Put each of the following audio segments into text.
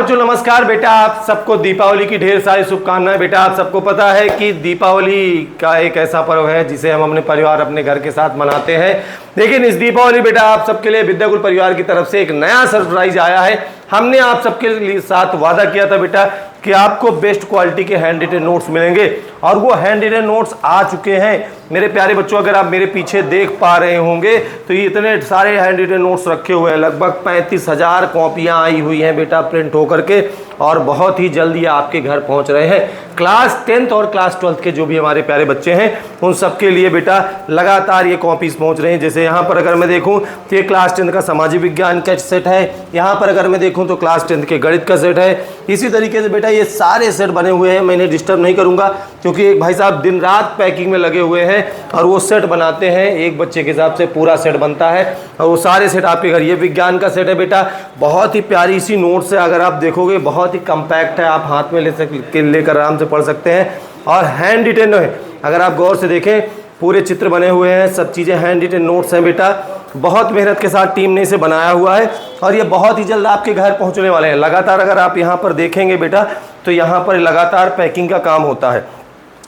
बच्चों नमस्कार। बेटा आप सबको दीपावली की ढेर सारी शुभकामनाएं। बेटा आप सबको पता है कि दीपावली का एक ऐसा पर्व है जिसे हम अपने परिवार अपने घर के साथ मनाते हैं। लेकिन इस दीपावली बेटा आप सबके लिए विद्याकुल परिवार की तरफ से एक नया सरप्राइज आया है। हमने आप सबके साथ वादा किया था बेटा कि आपको बेस्ट क्वालिटी के हैंड रिटन नोट्स मिलेंगे और वो हैंड रिटन नोट्स आ चुके हैं। मेरे प्यारे बच्चों अगर आप मेरे पीछे देख पा रहे होंगे तो ये इतने सारे हैंड रिटन नोट्स रखे हुए हैं, लगभग 35,000 कॉपियां आई हुई हैं बेटा प्रिंट होकर के, और बहुत ही जल्द ये आपके घर पहुंच रहे हैं। क्लास 10th और क्लास 12th के जो भी हमारे प्यारे बच्चे हैं उन सबके लिए बेटा लगातार ये कॉपीज पहुंच रहे हैं। जैसे यहाँ पर अगर मैं देखूँ तो ये क्लास 10th का सामाजिक विज्ञान का सेट है, यहाँ पर अगर मैं देखूँ तो क्लास 10th के गणित का सेट है। इसी तरीके से बेटा ये सारे सेट बने हुए हैं। मैंने डिस्टर्ब नहीं करूँगा क्योंकि एक भाई साहब दिन रात पैकिंग में लगे हुए हैं और वो सेट बनाते हैं। एक बच्चे के हिसाब से पूरा सेट बनता है और वो सारे सेट आपके घर। ये विज्ञान का सेट है बेटा, बहुत ही प्यारी सी नोट्स है। अगर आप देखोगे बहुत ही कम्पैक्ट है, आप हाथ में लेकर आराम से पढ़ सकते हैं और हैंड रिटन है। अगर आप गौर से देखें पूरे चित्र बने हुए हैं, सब चीज़ें हैंड रिटन नोट्स हैं बेटा। बहुत मेहनत के साथ टीम ने इसे बनाया हुआ है और ये बहुत ही जल्द आपके घर पहुंचने वाले हैं। लगातार अगर आप यहाँ पर देखेंगे बेटा तो यहाँ पर लगातार पैकिंग का काम होता है।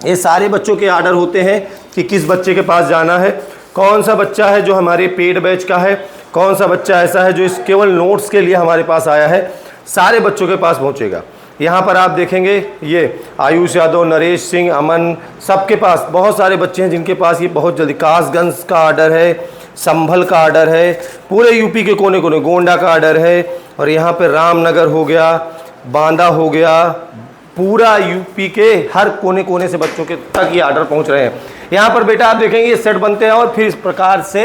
ये सारे बच्चों के आर्डर होते हैं कि किस बच्चे के पास जाना है, कौन सा बच्चा है जो हमारे पेड बैच का है, कौन सा बच्चा ऐसा है जो इस केवल नोट्स के लिए हमारे पास आया है। सारे बच्चों के पास पहुंचेगा। यहाँ पर आप देखेंगे ये आयुष यादव, नरेश सिंह, अमन, सबके पास बहुत सारे बच्चे हैं जिनके पास ये बहुत जल्दी। कासगंज का आर्डर है, संभल का आर्डर है, पूरे यूपी के कोने कोने, गोंडा का आर्डर है, और यहाँ पे रामनगर हो गया, बांदा हो गया, पूरा यूपी के हर कोने कोने से बच्चों के तक ये आर्डर पहुँच रहे हैं। यहाँ पर बेटा आप देखेंगे ये सेट बनते हैं और फिर इस प्रकार से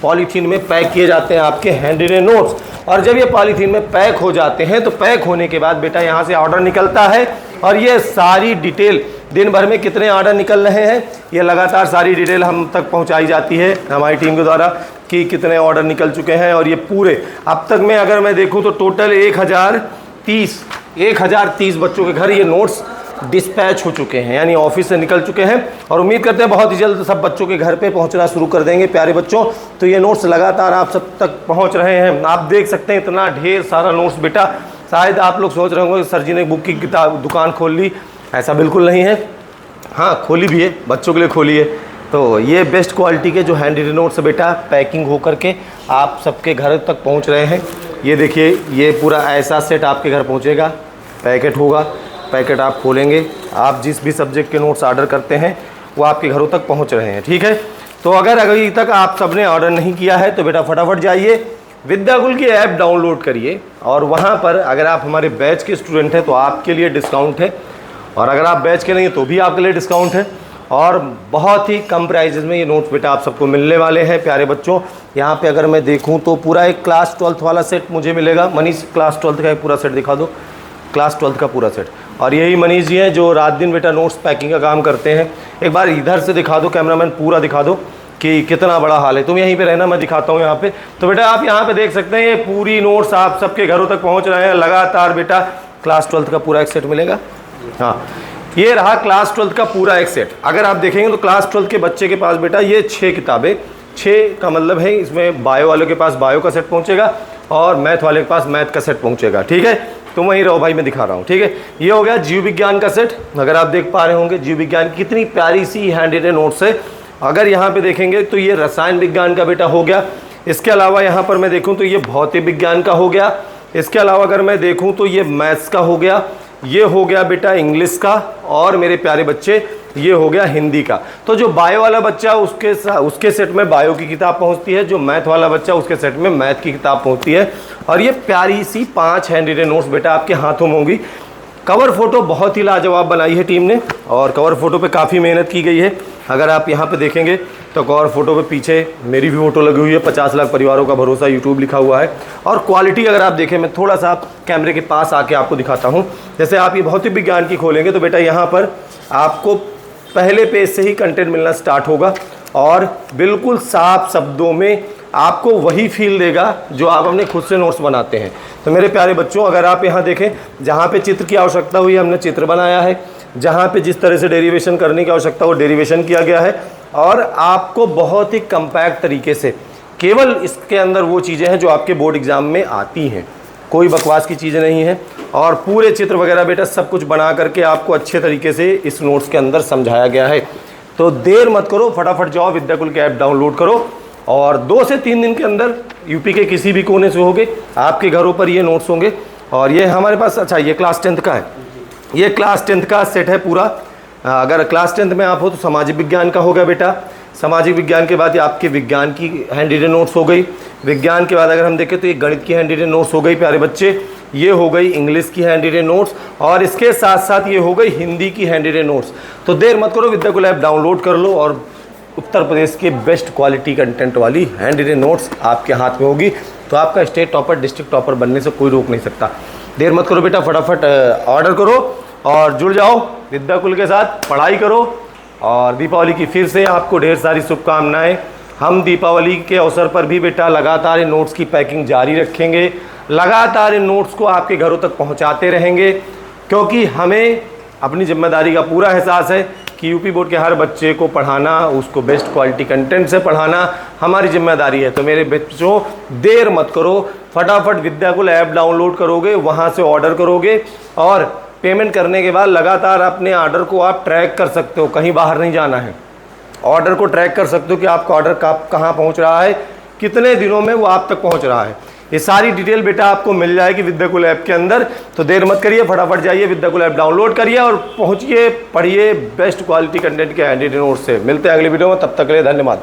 पॉलीथीन में पैक किए जाते हैं आपके हैंड रिटन नोट्स। और जब ये पॉलीथीन में पैक हो जाते हैं तो पैक होने के बाद बेटा यहाँ से ऑर्डर निकलता है और ये सारी डिटेल दिन भर में कितने ऑर्डर निकल रहे हैं ये लगातार सारी डिटेल हम तक पहुँचाई जाती है हमारी टीम के द्वारा कि कितने ऑर्डर निकल चुके हैं। और ये पूरे अब तक में अगर मैं देखूँ तो टोटल 1030 बच्चों के घर ये नोट्स डिस्पैच हो चुके हैं, यानी ऑफिस से निकल चुके हैं। और उम्मीद करते हैं बहुत ही जल्द सब बच्चों के घर पे पहुंचना शुरू कर देंगे। प्यारे बच्चों तो ये नोट्स लगातार आप सब तक पहुंच रहे हैं। आप देख सकते हैं इतना ढेर सारा नोट्स बेटा। शायद आप लोग सोच रहे होंगे सर जी ने बुक की किताब दुकान खोल ली, ऐसा बिल्कुल नहीं है। हाँ खोली भी है, बच्चों के लिए खोली है। तो ये बेस्ट क्वालिटी के जो हैंड रिटन नोट्स बेटा पैकिंग होकर के आप सबके घर तक पहुँच रहे हैं। ये देखिए ये पूरा ऐसा सेट आपके घर पहुँचेगा, पैकेट होगा, पैकेट आप खोलेंगे, आप जिस भी सब्जेक्ट के नोट्स ऑर्डर करते हैं वो आपके घरों तक पहुंच रहे हैं। ठीक है, तो अगर अभी तक आप सबने ऑर्डर नहीं किया है तो बेटा फटाफट जाइए विद्याकुल की ऐप डाउनलोड करिए और वहां पर अगर आप हमारे बैच के स्टूडेंट हैं तो आपके लिए डिस्काउंट है, और अगर आप बैच के नहीं हैं तो भी आपके लिए डिस्काउंट है। और बहुत ही कम प्राइजेज़ में ये नोट्स बेटा आप सबको मिलने वाले हैं। प्यारे बच्चों यहाँ पे अगर मैं देखूँ तो पूरा एक क्लास 12th वाला सेट मुझे मिलेगा। मनीष क्लास 12th का एक पूरा सेट दिखा दो, क्लास 12th का पूरा सेट। और यही मनीष जी हैं जो रात दिन बेटा नोट्स पैकिंग का काम करते हैं। एक बार इधर से दिखा दो कैमरामैन, पूरा दिखा दो कि कितना बड़ा हाल है। तुम यहीं पे रहना, मैं दिखाता हूँ यहाँ पे। तो बेटा आप यहाँ पे देख सकते हैं ये पूरी नोट्स आप सबके घरों तक पहुँच रहे हैं लगातार बेटा। क्लास 12th का पूरा एक सेट मिलेगा। हाँ ये रहा क्लास 12th का पूरा एक सेट। अगर आप देखेंगे तो क्लास 12th के बच्चे के पास बेटा ये 6 किताबें, 6 का मतलब है इसमें बायो वालों के पास बायो का सेट पहुँचेगा और मैथ वाले के पास मैथ का सेट पहुँचेगा। ठीक है, तुम वहीं रहो भाई, मैं दिखा रहा हूँ। ठीक है, ये हो गया जीव विज्ञान का सेट। अगर आप देख पा रहे होंगे जीव विज्ञान की कितनी प्यारी सी हैंड रिटन नोट्स है। अगर यहाँ पे देखेंगे तो ये रसायन विज्ञान का बेटा हो गया। इसके अलावा यहाँ पर मैं देखूँ तो ये भौतिक विज्ञान का हो गया। इसके अलावा अगर मैं देखूँ तो ये मैथ्स का हो गया, ये हो गया बेटा इंग्लिश का, और मेरे प्यारे बच्चे ये हो गया हिंदी का। तो जो बायो वाला बच्चा उसके सेट में बायो की किताब पहुंचती है, जो मैथ वाला बच्चा उसके सेट में मैथ की किताब पहुंचती है। और ये प्यारी सी 5 हैंड रिटन नोट्स बेटा आपके हाथों में होंगी। कवर फोटो बहुत ही लाजवाब बनाई है टीम ने और कवर फोटो पे काफ़ी मेहनत की गई है। अगर आप यहाँ पे देखेंगे तो कवर फोटो पे पीछे मेरी भी फोटो लगी हुई है। 50 लाख परिवारों का भरोसा यूट्यूब लिखा हुआ है। और क्वालिटी अगर आप देखें, मैं थोड़ा सा कैमरे के पास आके आपको दिखाता हूँ। जैसे आप ये भौतिक विज्ञान की खोलेंगे तो बेटा यहाँ पर आपको पहले पेज से ही कंटेंट मिलना स्टार्ट होगा और बिल्कुल साफ शब्दों में आपको वही फील देगा जो आप अपने खुद से नोट्स बनाते हैं। तो मेरे प्यारे बच्चों अगर आप यहाँ देखें, जहाँ पे चित्र की आवश्यकता हुई हमने चित्र बनाया है, जहाँ पे जिस तरह से डेरिवेशन करने की आवश्यकता हो डेरिवेशन किया गया है, और आपको बहुत ही कम्पैक्ट तरीके से केवल इसके अंदर वो चीज़ें हैं जो आपके बोर्ड एग्ज़ाम में आती हैं, कोई बकवास की चीज़ें नहीं है। और पूरे चित्र वगैरह बेटा सब कुछ बना करके आपको अच्छे तरीके से इस नोट्स के अंदर समझाया गया है। तो देर मत करो, फटाफट जाओ विद्याकुल के ऐप डाउनलोड करो और 2 से 3 दिन के अंदर यूपी के किसी भी कोने से होंगे आपके घरों पर ये नोट्स होंगे। और ये हमारे पास, अच्छा ये क्लास 10th का है, ये क्लास 10th का सेट है पूरा। अगर क्लास 10th में आप हो तो सामाजिक विज्ञान का होगा बेटा, सामाजिक विज्ञान के बाद ये आपके विज्ञान की हैंड रिटन नोट्स हो गई, विज्ञान के बाद अगर हम देखें तो ये गणित की हैंड रिटन नोट्स हो गई प्यारे बच्चे, ये हो गई इंग्लिश की हैंड रिटन नोट्स और इसके साथ साथ ये हो गई हिंदी की हैंड रिटन नोट्स। तो देर मत करो, विद्याकुल ऐप डाउनलोड कर लो और उत्तर प्रदेश के बेस्ट क्वालिटी कंटेंट वाली हैंड रिटन नोट्स आपके हाथ में होगी। तो आपका स्टेट टॉपर, डिस्ट्रिक्ट टॉपर बनने से कोई रोक नहीं सकता। देर मत करो बेटा, फटाफट ऑर्डर करो और जुड़ जाओ विद्याकुल के साथ, पढ़ाई करो। और दीपावली की फिर से आपको ढेर सारी शुभकामनाएं। हम दीपावली के अवसर पर भी बेटा लगातार इन नोट्स की पैकिंग जारी रखेंगे, लगातार इन नोट्स को आपके घरों तक पहुंचाते रहेंगे, क्योंकि हमें अपनी जिम्मेदारी का पूरा एहसास है कि यूपी बोर्ड के हर बच्चे को पढ़ाना, उसको बेस्ट क्वालिटी कंटेंट से पढ़ाना हमारी जिम्मेदारी है। तो मेरे बच्चों देर मत करो, फटाफट विद्याकुल ऐप डाउनलोड करोगे, वहाँ से ऑर्डर करोगे और पेमेंट करने के बाद लगातार अपने ऑर्डर को आप ट्रैक कर सकते हो, कहीं बाहर नहीं जाना है। ऑर्डर को ट्रैक कर सकते हो कि आपका ऑर्डर कहाँ पहुँच रहा है, कितने दिनों में वो आप तक पहुँच रहा है। ये सारी डिटेल बेटा आपको मिल जाएगी विद्याकुल ऐप के अंदर। तो देर मत करिए, फटाफट जाइए विद्याकुल ऐप डाउनलोड करिए और पहुँचिए, पढ़िए बेस्ट क्वालिटी कंटेंट के हैंड रिटन नोट्स से। मिलते हैं अगली वीडियो में, तब तक के लिए धन्यवाद।